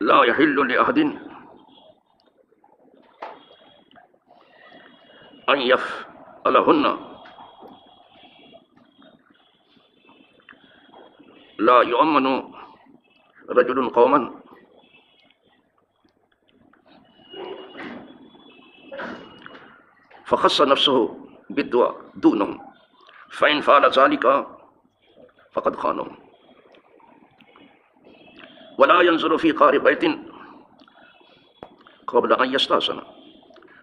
لا يحل لأحد أن يفعلهن لا يؤمن رجل قوما فخص نفسه بالدعاء دونهم فإن فعل ذلك فقد خانهم ولا ينظر في قار بيت قبل أن يستأذن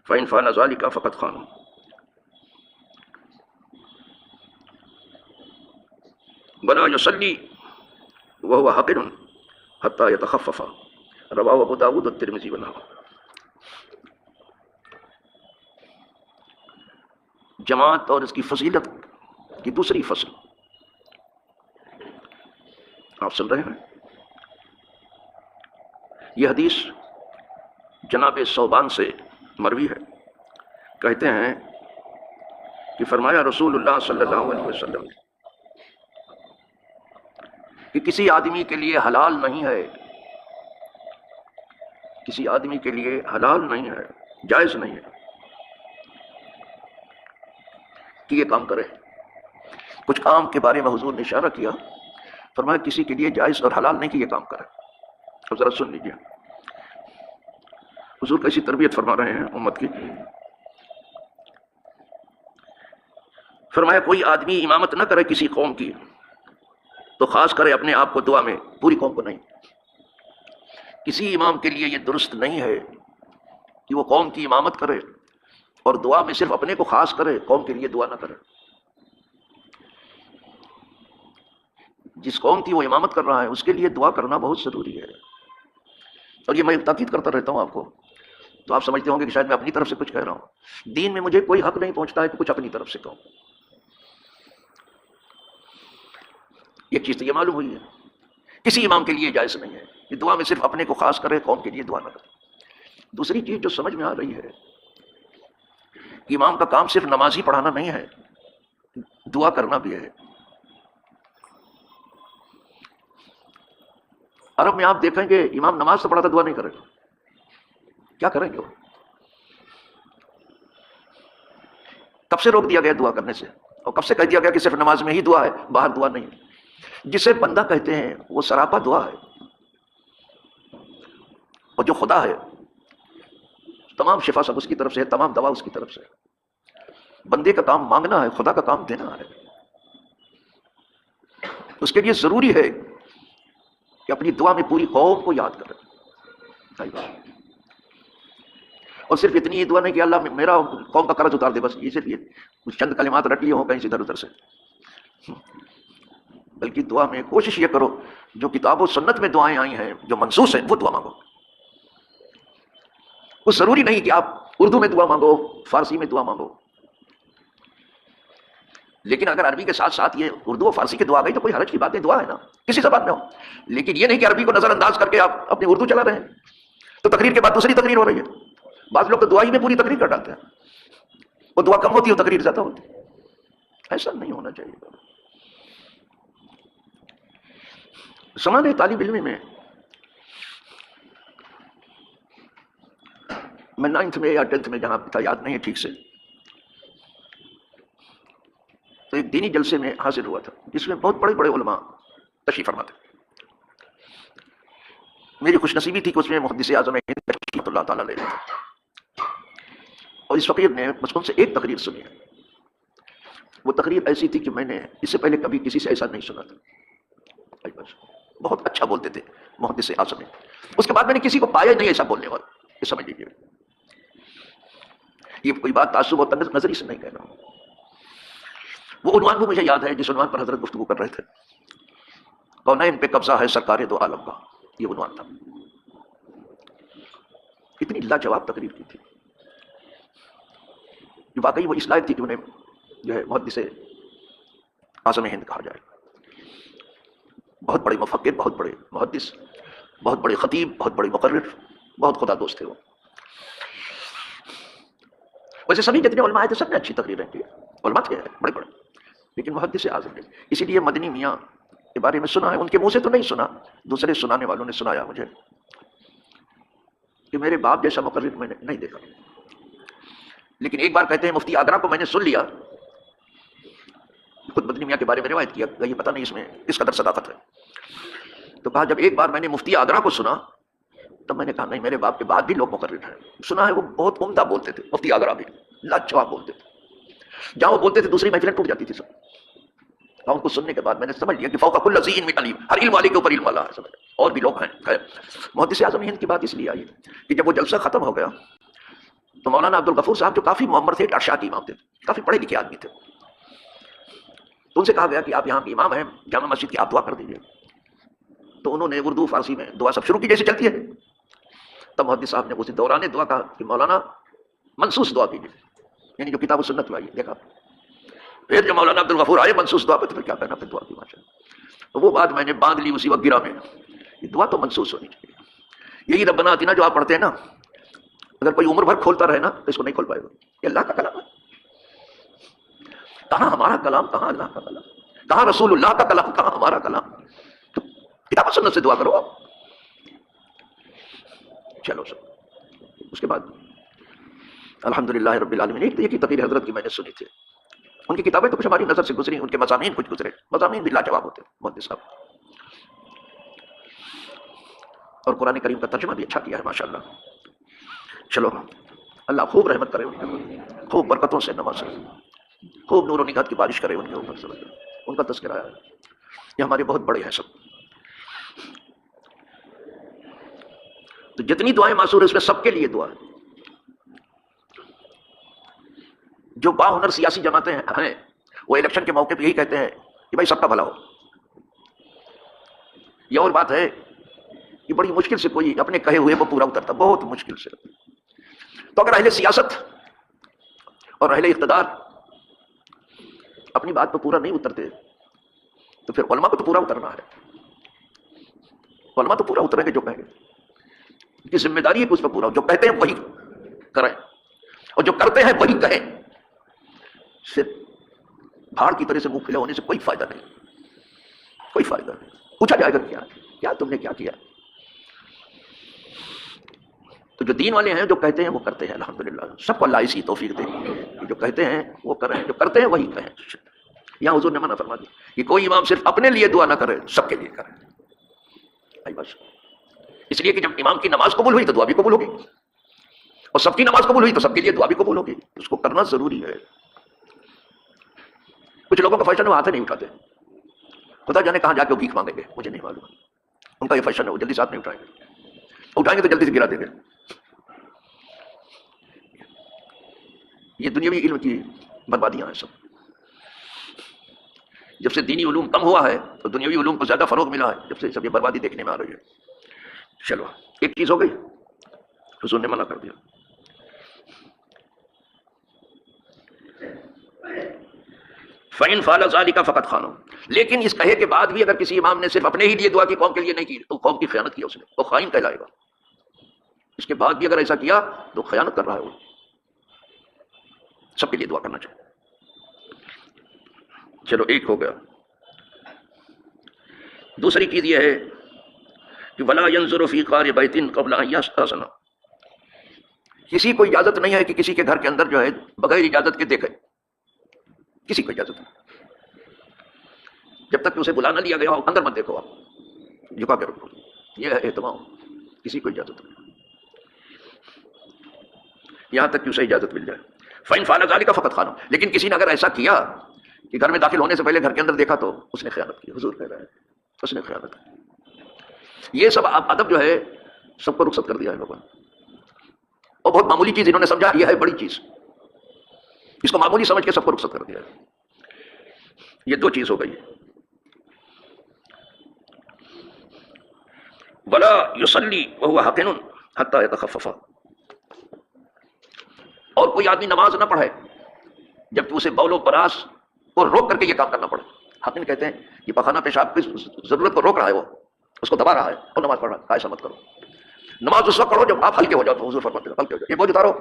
فإن فعل ذلك فقد خانهم ولا يصلي وهو حقر حتى يتخفف رواه ابو داود والترمذی ونحوہ۔ جماعت اور اس کی فضیلت کی دوسری فصل آپ سن رہے ہیں۔ یہ حدیث جناب ثوبان سے مروی ہے، کہتے ہیں کہ فرمایا رسول اللہ صلی اللہ علیہ وسلم کہ کسی آدمی کے لیے حلال نہیں ہے، کسی آدمی کے لیے حلال نہیں ہے، جائز نہیں ہے کہ یہ کام کرے۔ کچھ کام کے بارے میں حضور نے اشارہ کیا، فرمایا کسی کے لیے جائز اور حلال نہیں کہ یہ کام کرے۔ اب ذرا سن لیجیے حضور کیسی تربیت فرما رہے ہیں امت کی۔ فرمایا کوئی آدمی امامت نہ کرے کسی قوم کی تو خاص کرے اپنے آپ کو دعا میں، پوری قوم کو نہیں۔ کسی امام کے لیے یہ درست نہیں ہے کہ وہ قوم کی امامت کرے اور دعا میں صرف اپنے کو خاص کرے، قوم کے لیے دعا نہ کرے۔ جس قوم کی وہ امامت کر رہا ہے اس کے لیے دعا کرنا بہت ضروری ہے۔ اور یہ میں تاکید کرتا رہتا ہوں آپ کو، تو آپ سمجھتے ہوں گے کہ شاید میں اپنی طرف سے کچھ کہہ رہا ہوں۔ دین میں مجھے کوئی حق نہیں پہنچتا ہے کہ کچھ اپنی طرف سے کہوں۔ ایک چیز تو یہ معلوم ہوئی ہے، کسی امام کے لیے جائز نہیں ہے کہ دعا میں صرف اپنے کو خاص کرے، قوم کے لیے دعا نہ کرے۔ دوسری چیز جو سمجھ میں آ رہی ہے کہ امام کا کام صرف نمازی پڑھانا نہیں ہے، دعا کرنا بھی ہے۔ عرب میں آپ دیکھیں گے امام نماز تو پڑھا تھا، دعا نہیں کرے گا، کیا کریں گے وہ؟ کب سے روک دیا گیا دعا کرنے سے، اور کب سے کہہ دیا گیا کہ صرف نماز میں ہی دعا ہے، باہر دعا نہیں؟ جسے بندہ کہتے ہیں وہ سراپا دعا ہے، اور جو خدا ہے تمام شفا سب اس کی طرف سے ہے، تمام دوا اس کی طرف سے ہے۔ بندے کا کام مانگنا ہے، خدا کا کام دینا ہے۔ اس کے لیے ضروری ہے کہ اپنی دعا میں پوری قوم کو یاد کرے۔ اور صرف اتنی ہی دعا نہیں کہ اللہ میرا قوم کا قرض اتار دے، بس یہ صرف یہ کچھ چند کلمات رٹ لیے ہوں کہیں سے ادھر ادھر سے، بلکہ دعا میں کوشش یہ کرو جو کتاب و سنت میں دعائیں آئی ہیں، جو منسوخ ہیں، وہ دعا مانگو۔ وہ ضروری نہیں کہ آپ اردو میں دعا مانگو، فارسی میں دعا مانگو، لیکن اگر عربی کے ساتھ ساتھ یہ اردو و فارسی کی دعا گئی تو کوئی حرج کی بات نہیں، دعا ہے نا، کسی زبان میں ہو۔ لیکن یہ نہیں کہ عربی کو نظر انداز کر کے آپ اپنی اردو چلا رہے ہیں، تو تقریر کے بعد دوسری تقریر ہو رہی ہے۔ بعض لوگ تو دعا ہی میں پوری تقریر کر ڈالتے ہیں، وہ دعا کم ہوتی ہے تقریر زیادہ ہوتی ہے۔ ایسا نہیں ہونا چاہیے۔ زمانے طالب علمی میں، میں 9th میں یا 10th میں جہاں تھا یاد نہیں ہے ٹھیک سے، تو ایک دینی جلسے میں حاضر ہوا تھا جس میں بہت بڑے بڑے علماء تشریف فرما تھے۔ میری خوش نصیبی تھی کہ اس میں محدث اعظم ہند رحمۃ اللہ تعالیٰ علیہ تھے، اور اس فقیر نے بچپن سے ایک تقریر سنی ہے۔ وہ تقریر ایسی تھی کہ میں نے اس سے پہلے کبھی کسی سے ایسا نہیں سنا تھا۔ بہت اچھا بولتے تھے محدث اعظم ہند۔ اس کے بعد میں نے کسی کو پایا نہیں ایسا بولنے والا، یہ سمجھ لیجیے۔ یہ کوئی بات تعصب اور تنگ نظری سے نہیں کہہ رہا ہوں۔ وہ عنوان بھی مجھے یاد ہے جس عنوان پر حضرت گفتگو کر رہے تھے، کونین پہ قبضہ ہے سرکار دو عالم کا، یہ عنوان تھا۔ اتنی لاجواب تقریر کی تھی، واقعی وہ اس لائق تھی کہ انہیں جو ہے محدث اعظم ہند کہا جائے۔ بہت بڑے مفکر، بہت بڑے محدث، بہت بڑے خطیب، بہت بڑے مقرر، بہت خدا دوست تھے وہ۔ ویسے سبھی جتنے علماء آئے تھے سب نے اچھی تقریریں کی، علماء تھے بڑے بڑے، لیکن محدث اعظم ہند، اسی لیے مدنی میاں کے بارے میں سنا ہے، ان کے منہ سے تو نہیں سنا، دوسرے سنانے والوں نے سنایا مجھے کہ میرے باپ جیسا مقرر میں نے نہیں دیکھا. لیکن ایک بار کہتے ہیں مفتی آگرہ کو میں نے سن لیا، خود مدنی میاں کے بارے میں روایت کیا، یہ پتہ نہیں اس میں کس قدر صداقت ہے. تو کہا جب ایک بار میں نے مفتی آگرہ کو سنا تب میں نے کہا نہیں، میرے باپ کے بعد بھی لوگ مقرر ہیں. سنا ہے وہ بہت عمدہ بولتے تھے، مفتی آگرہ بھی لاجواب بولتے تھے. جہاں وہ بولتے تھے دوسری محفلیں ٹوٹ جاتی تھی سب. ان کو سننے کے بعد میں نے سمجھ لیا کہ فوق کل ذی علم علیم، ہر علم والے کے اوپر علم والا ہے. سمجھ اور بھی لوگ ہیں. محدث اعظم ہند کی بات اس لیے آئی کہ جب وہ جلسہ ختم ہو گیا تو مولانا عبد الغفور صاحب جو کافی معمر تھے، ارشاد کے امام تھے، کافی پڑھے لکھے آدمی تھے، تو ان سے کہا گیا کہ آپ یہاں کے امام ہیں جامع مسجد کی، آپ دعا کر دیجیے. تو انہوں نے اردو فارسی میں دعا سب شروع کی جیسے چلتی ہے. تب محدث صاحب نے اسی دوران دعا کہا کہ مولانا منصوص دعا کیجیے، یعنی جو کتاب و سنت میں آئی. دیکھا پھر جو مولانا عبد الغفور آئے منصوص دعا پہ تو پھر کیا کہنا، پھر دعا کی ماشاء. تو وہ بات میں نے باندھ لی اسی وقت گرا میں، یہ دعا تو منصوص ہونی چاہیے. یہی ربنا آتینا جو آپ پڑھتے ہیں نا، اگر کوئی عمر بھر کھولتا رہے نا تو اس کو نہیں کھول پائے گا. یہ اللہ کا کلام ہے. کہاں ہمارا کلام، کہاں اللہ کا کلام، کہاں رسول اللہ کا کلام، کہاں ہمارا کلام. تو کتاب و سنت سے دعا کرو آپ. چلو سب اس کے بعد الحمدللہ رب العالمین. ایک تو یہ کہ تقریر حضرت کی میں نے سنی تھی، ان کی کتابیں تو کچھ ہماری نظر سے گزری، ان کے مضامین کچھ گزرے، مضامین بھی لاجواب ہوتے محدث صاحب. اور قرآن کریم کا ترجمہ بھی اچھا کیا ہے ماشاءاللہ. چلو اللہ خوب رحمت کرے ان کے اوپر، خوب برکتوں سے نوازے، خوب نور و نگہت کی بارش کرے ان کے اوپر. ان کا تذکرہ ہے، یہ ہمارے بہت بڑے ہیں سب. تو جتنی دعائیں معصور ہیں اس میں سب کے لیے دعا ہے. جو باہنر سیاسی جماعتیں ہیں وہ الیکشن کے موقع پہ یہی کہتے ہیں کہ بھائی سب کا بھلا ہو. یہ اور بات ہے کہ بڑی مشکل سے کوئی اپنے کہے ہوئے کو پورا اترتا، بہت مشکل سے. تو اگر اہل سیاست اور اہل اقتدار اپنی بات پہ پورا نہیں اترتے تو پھر علماء کو تو پورا اترنا ہے. علماء تو پورا اتریں گے جو کہیں گے. ان کی ذمہ داری ہے کہ اس پہ پورا، جو کہتے ہیں وہی کریں اور جو کرتے ہیں وہی کہیں. صرف بھاڑ کی طرح سے منہ کھلے ہونے سے کوئی فائدہ نہیں، کوئی فائدہ نہیں. پوچھا جائے گا کیا تم نے کیا کیا. تو جو دین والے ہیں جو کہتے ہیں وہ کرتے ہیں. الحمدللہ سب کو اللہ اسی توفیق دے کہ جو کہتے ہیں وہ کریں، جو کرتے ہیں وہی کہیں. یہاں حضور نے منع فرما دی کہ کوئی امام صرف اپنے لیے دعا نہ کرے، سب کے لیے کرے. بس اس لیے کہ جب امام کی نماز قبول ہوئی تو دعا بھی قبول ہوگی، اور سب کی نماز قبول ہوئی تو سب کے لیے دعا بھی قبول ہوگی. اس کو کرنا ضروری ہے. کچھ لوگوں کا فیشن ہے وہ ہاتھ نہیں اٹھاتے، خدا جانے کہاں جا کے وہ بھیک مانگیں گے، مجھے نہیں معلوم. ان کا یہ فیشن ہے، وہ جلدی سے ہاتھ نہیں اٹھائیں گے، اٹھائیں گے تو جلدی سے گرا دیں گے. یہ دنیاوی علم کی بربادیاں ہیں سب. جب سے دینی علوم کم ہوا ہے تو دنیاوی علوم کو زیادہ فروغ ملا ہے، جب سے سب یہ بربادی دیکھنے میں آ رہی ہے. چلو ایک چیز ہو گئی، حضور نے منع کر دیا. فَإِنْ فَعَلَ ذَلِكَ فَقَدْ خَانَ. لیکن اس کہے کے بعد بھی اگر کسی امام نے صرف اپنے ہی لیے دعا کی، قوم کے لیے نہیں کی، تو قوم کی خیانت کیا اس نے، وہ خائن کہلائے گا. اس کے بعد بھی اگر ایسا کیا تو خیانت کر رہا ہے وہ. سب کے لیے دعا کرنا چاہیے. چلو ایک ہو گیا. دوسری چیز یہ ہے کہ وَلَا يَنْظُرُ فِي قَعْرِ بَيْتٍ قَبْلَ أَنْ يَسْتَأْذَنَ. کسی کو اجازت نہیں ہے کہ کسی کے گھر کے اندر جو ہے بغیر اجازت کے دیکھے. کسی کو اجازت نہیں، جب تک کہ اسے بلا نہ لیا گیا ہو اندر مت دیکھو، آپ جھکا کے رکھو. یہ ہے اہتمام. کسی کو اجازت نہیں یہاں تک کہ اسے اجازت مل جائے. فَإِنْ فَعَلَ ذَلِكَ فَقَدْ خَانَ. لیکن کسی نے اگر ایسا کیا کہ گھر میں داخل ہونے سے پہلے گھر کے اندر دیکھا تو اس نے خیانت کی. حضور کہہ رہے ہیں اس نے خیانت کی. یہ سب ادب جو ہے سب کو رخصت کر دیا ہے لوگوں نے. اور بہت معمولی چیز انہوں نے سمجھا یہ ہے بڑی چیز، اس کو معمولی سمجھ کے سب کو رخصت کر دیا ہے. یہ دو چیز ہو گئی. ولا یصلی وهو حقن حتى يتخفف. اور کوئی آدمی نماز نہ پڑھے جب کہ اسے بول و براس کو روک کر کے یہ کام کرنا پڑے. حقن کہتے ہیں یہ پخانہ پیشاب کی ضرورت کو روک رہا ہے، وہ اس کو دبا رہا ہے اور نماز پڑھ رہا ہے. ایسا مت کرو. نماز اس وقت پڑھو جب آپ ہلکے ہو جاؤ. تو حضور فرماتے ہیں ہلکے ہو جاؤ، یہ بوجھ اتارو.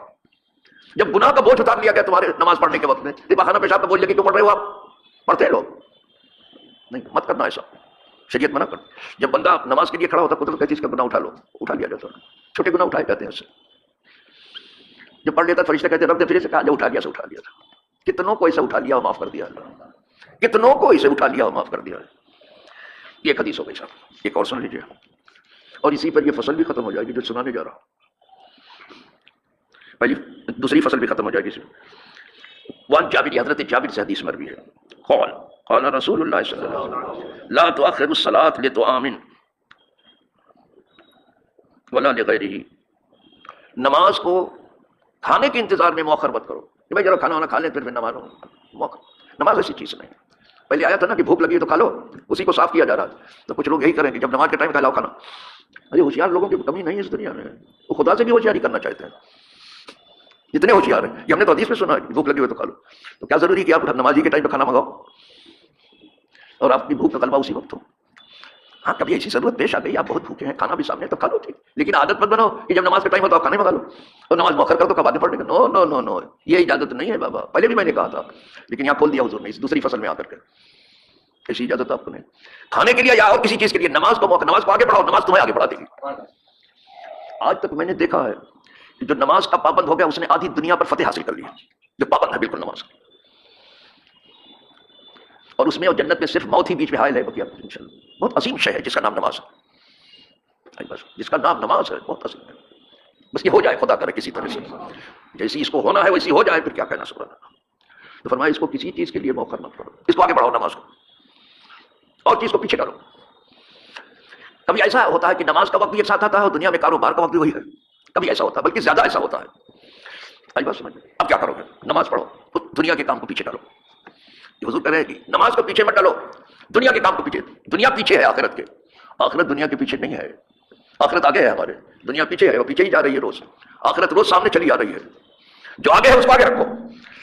جب گناہ کا بوجھ اتار لیا گیا تمہارے نماز پڑھنے کے وقت میں، یہ پخانہ پیشاب کا بوجھ لے کے کیوں پڑھ رہے ہو؟ آپ پڑھتے لوگ نہیں، مت کرنا ایسا. شریعت منع کر. جب بندہ نماز کے لیے کھڑا ہوتا قدرت کہتی ہے اس کا گناہ اٹھا لو، اٹھا لیا جاتا. چھوٹے گناہ اٹھائے جاتے ہیں اس سے. جب پڑھ لیتا فرشتہ کہتے ہیں رب نے پھر سے کہا جو اٹھا لیا سے اٹھا لیا تھا. کتنوں کو اسے اٹھا لیا اور معاف کر دیا اللہ، کتنوں کو اسے اٹھا لیا اور معاف کر دیا. یہ ایک حدیث ہو گئی صاحب. ایک اور سن لیجیے اور اسی پر یہ فصل بھی ختم ہو جائے گی جو سنانے جا رہا ہوں. پہلی دوسری فصل بھی ختم ہو جائے گی اس میں. وان جابر، حضرت جابر سے حدیث مروی ہے، قال قال رسول اللہ صلی اللہ علیہ وسلم لا تؤخر الصلاة لطعام ولا لغیرہ. نماز کو کھانے کے انتظار میں مؤخر مت کرو کہ بھائی چلو کھانا وانا کھا لیں پھر نماز موقع. نماز ایسی چیز نہیں. پہلے آیا تھا نا کہ بھوک لگی ہے تو کھا لو، اسی کو صاف کیا جا رہا ہے. تو کچھ لوگ یہی کریں گے جب نماز کے ٹائم کھا لاؤ کھانا. ارے ہوشیار لوگوں کی کمی نہیں ہے اس دنیا میں، وہ خدا سے بھی ہوشیاری کرنا چاہتے ہیں. جتنے ہوشیار ہیں یہ ہم نے تو حدیث میں سنا ہے بھوک لگی ہوئی تو کھا لو. تو کیا ضروری کہ آپ نمازی کے ٹائم پہ کھانا منگاؤ اور آپ کی بھوک کا غلبہ اسی وقت ہو. ہاں کبھی ایسی ضرورت پیش آ گئی آپ بہت بھوکے ہیں کھانا بھی سامنے تو کھا لو ٹھیک، لیکن عادت مت بناؤ کہ جب نماز کا ٹائم ہو تو آپ کھانے منگا لو اور نماز مؤخر کر دو کب آدھے پڑھنے کا. نو نو نو نو، یہ اجازت نہیں ہے بابا. پہلے بھی میں نے کہا تھا لیکن یہاں کھول دیا حضور نے اس دوسری فصل میں آ کر کے. ایسی اجازت آپ کو نہیں کھانے کے لیے یا اور کسی چیز کے لیے. نماز کو موقع، نماز کو آگے بڑھاؤ، نماز تمہیں آگے بڑھا دے گی. آج تک میں نے دیکھا ہے کہ جو نماز کا پابند ہو گیا اس نے آدھی دنیا پر فتح حاصل کر لی. جو پابند ہے بالکل نماز کی، اور اس میں اور جنت میں صرف موت ہی بیچ میں حائل ہے. انشاءاللہ بہت عظیم شے ہے جس کا نام نماز ہے. بس جس کا نام نماز ہے بہت عظیم ہے. بس یہ ہو جائے خدا کرے کسی طرح سے، جیسی اس کو ہونا ہے ویسی ہو جائے پھر کیا کہنا. سبحان اللہ. تو فرمایا اس کو کسی چیز کے لیے موقع مت کرو، اس کو آگے بڑھاؤ نماز کو، اور چیز کو پیچھے ڈالو. کبھی ایسا ہوتا ہے کہ نماز کا وقت بھی ایک ساتھ آتا ہے اور دنیا میں کاروبار کا وقت بھی وہی ہے. کبھی ایسا ہوتا ہے بلکہ زیادہ ایسا ہوتا ہے. آئی بات سمجھ. اب کیا کرو گے؟ نماز پڑھو، دنیا کے کام کو پیچھے ڈالو. حضور کہہ رہے ہیں کہ نماز کو پیچھے مت ڈالو، دنیا کے کام کو پیچھے. دنیا پیچھے ہے آخرت کے، آخرت دنیا کے پیچھے نہیں ہے. آخرت آگے ہے ہمارے، دنیا پیچھے ہے اور پیچھے ہی جا رہی ہے روز. آخرت روز سامنے چلی جا رہی ہے. جو آگے ہے اس کو آگے رکھو.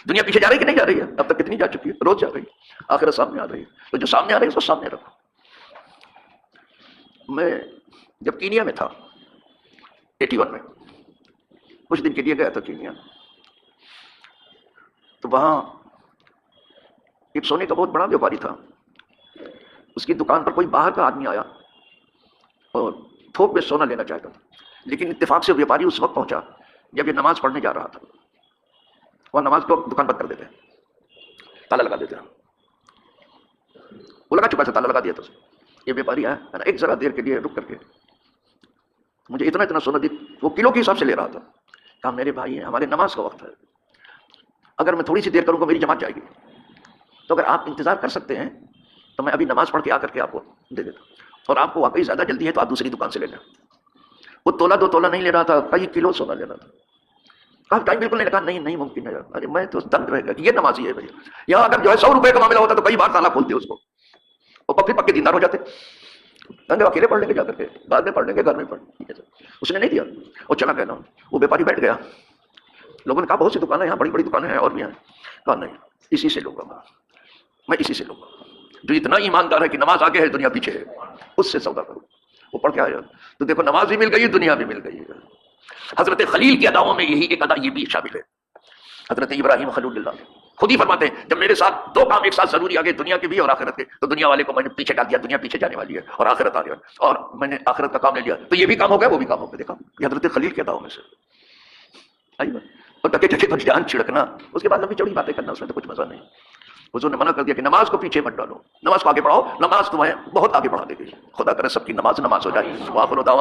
دنیا پیچھے جا رہی ہے کہ نہیں جا رہی ہے؟ اب تک کتنی جا چکی ہے؟ روز جا رہی ہے. آخرت سامنے آ رہی ہے، تو جو سامنے آ رہی ہے اس کو سامنے رکھو. میں جب کینیا میں تھا 81 میں کچھ دن کے لیے گیا تھا کینیا، تو وہاں ایک سونے کا بہت بڑا ویوپاری تھا. اس کی دکان پر کوئی باہر کا آدمی آیا اور تھوک میں سونا لینا چاہتا تھا، لیکن اتفاق سے ویوپاری اس وقت پہنچا جب یہ نماز پڑھنے جا رہا تھا. وہ نماز کو دکان بند کر دیتے ہیں، تالا لگا دیتے ہیں. وہ لگا چکا تھا، تالا لگا دیا تھا. یہ ویوپاری آیا ایک ذرا دیر کے لیے رک کر کے مجھے اتنا سونا دی. وہ کلو کے حساب سے لے رہا تھا. کہا میرے بھائی ہیں، ہمارے نماز کا وقت ہے، اگر میں تھوڑی سی دیر کروں گا میری جماعت جائے گی، تو اگر آپ انتظار کر سکتے ہیں تو میں ابھی نماز پڑھ کے آ کر کے آپ کو دے دیتا ہوں. اور آپ کو واقعی زیادہ جلدی ہے تو آپ دوسری دکان سے لے لیں. وہ تولا 2 تولا نہیں لے رہا تھا، کئی کلو سونا لے رہا تھا. کہا ٹائم بالکل نہیں لگا. نہیں ممکن ہے. ارے میں تو دنگ رہ گیا کہ یہ نمازی ہے بھیا. یہاں اگر جو ہے 100 روپے کا معاملہ ہوتا تو کئی بار تالا کھولتے اس کو، وہ پھر پکے دیندار ہو جاتے. اکیلے پڑھ لیں گے جا کر کے، بعد میں پڑھ لیں گے گھر میں پڑھ. اس نے نہیں دیا اور چلا گیا. وہ بیپاری بیٹھ گیا. لوگوں نے کہا بہت سی دکانیں یہاں، بڑی بڑی دکانیں ہیں اور بھی ہیں. کہا نہیں، اسی سے لوں گا میں اسی سے لوں گا جو اتنا ایماندار ہے کہ نماز آگے ہے دنیا پیچھے ہے، اس سے سودا کرو. وہ پڑھ کے آیا تو دیکھو نماز بھی مل گئی، دنیا بھی مل گئی. حضرت خلیل کی اداؤں میں یہی ایک ادا یہ بھی شامل ہے. حضرت ابراہیم خلیل اللہ خود ہی فرماتے ہیں جب میرے ساتھ 2 کام ایک ساتھ ضروری آگے، دنیا کے بھی اور آخرت کے، تو دنیا والے کو میں نے پیچھے ڈال دیا. دنیا پیچھے جانے والی ہے اور آخرت آ گیا، اور میں نے آخرت کا کام لے لیا تو یہ بھی کام ہو گیا وہ بھی کام ہو گیا. دیکھا یہ حضرت خلیل کے اداؤں میں سے. اور ٹکے ٹکے پر جان چھڑکنا، اس کے بعد لمبی چوڑی باتیں کرنا، اس میں تو کچھ مزہ نہیں. حضور نے منع کر دیا کہ نماز کو پیچھے مت ڈالو، نماز کو آگے بڑھاؤ. نماز تمہیں بہت آگے بڑھا دے گی. خدا کرے سب کی نماز ہو جائے. وآخر دعوانا